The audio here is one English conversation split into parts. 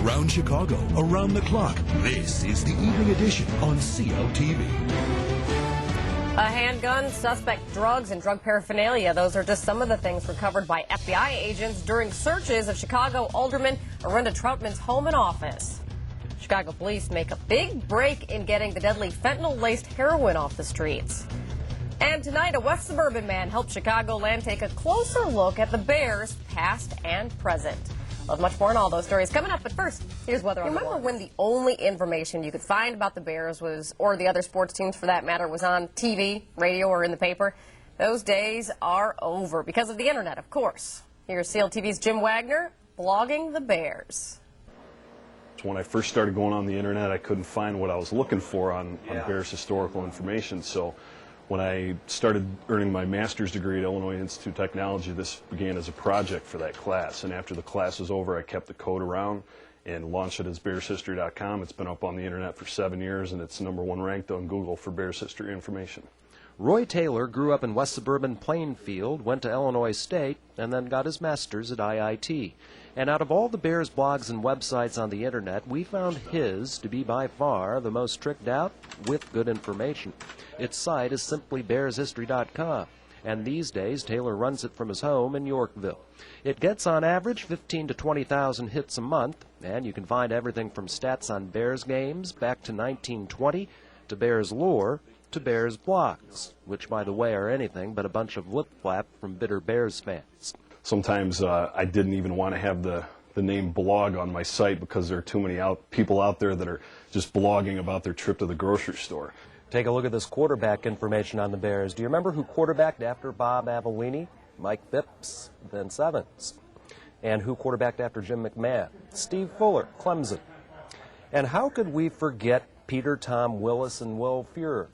Around Chicago, around the clock. This is the Evening Edition on CLTV. A handgun, suspect drugs, and drug paraphernalia. Those are just some of the things recovered by FBI agents during searches of Chicago Alderman Arunda Troutman's home and office. Chicago police make a big break in getting the deadly fentanyl-laced heroin off the streets. And tonight, a West Suburban man helped Chicagoland take a closer look at the Bears, past and present. We'll have much more on all those stories coming up, but first, here's weather on the Remember when the only information you could find about the Bears was, or the other sports teams for that matter, was on TV, radio, or in the paper? Those days are over because of the internet, of course. Here's CLTV's Jim Wagner blogging the Bears. When I first started going on the internet, I couldn't find what I was looking for on Bears historical information. So when I started earning my master's degree at Illinois Institute of Technology, this began as a project for that class. And after the class was over, I kept the code around and launched it as BearsHistory.com. It's been up on the internet for 7 years, and it's #1 ranked on Google for Bears history information. Roy Taylor grew up in West Suburban Plainfield, went to Illinois State, and then got his master's at IIT. And out of all the Bears blogs and websites on the internet, we found his to be by far the most tricked out with good information. Its site is simply BearsHistory.com, and these days Taylor runs it from his home in Yorkville. It gets on average 15 to 20,000 hits a month, and you can find everything from stats on Bears games back to 1920 to Bears lore to Bears blogs, which, by the way, are anything but a bunch of lip-flap from bitter Bears fans. Sometimes I didn't even want to have the name blog on my site because there are too many people out there that are just blogging about their trip to the grocery store. Take a look at this quarterback information on the Bears. Do you remember who quarterbacked after Bob Avellini? Mike Phipps, Vince Evans. And who quarterbacked after Jim McMahon? Steve Fuller, Clemson. And how could we forget Peter Tom Willis and Will Fuhrer?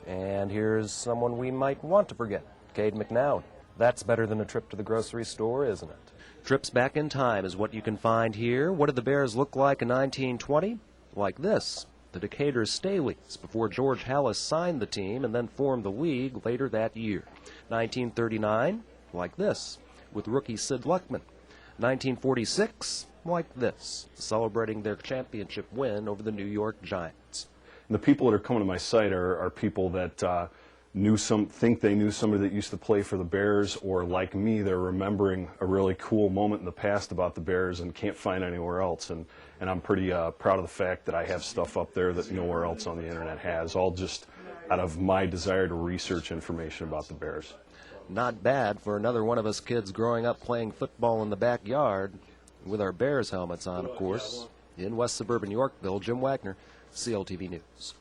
And here's someone we might want to forget, Cade McNown. That's better than a trip to the grocery store, isn't it? Trips back in time is what you can find here. What did the Bears look like in 1920? Like this. The Decatur Staleys, before George Halas signed the team and then formed the league later that year. 1939, like this, with rookie Sid Luckman. 1946, like this, celebrating their championship win over the New York Giants. And the people that are coming to my site are people that think they knew somebody that used to play for the Bears, or like me, they're remembering a really cool moment in the past about the Bears and can't find anywhere else. And I'm pretty proud of the fact that I have stuff up there that nowhere else on the internet has, all just out of my desire to research information about the Bears. Not bad for another one of us kids growing up playing football in the backyard, with our Bears helmets on, of course. In West Suburban Yorkville, Jim Wagner, CLTV News.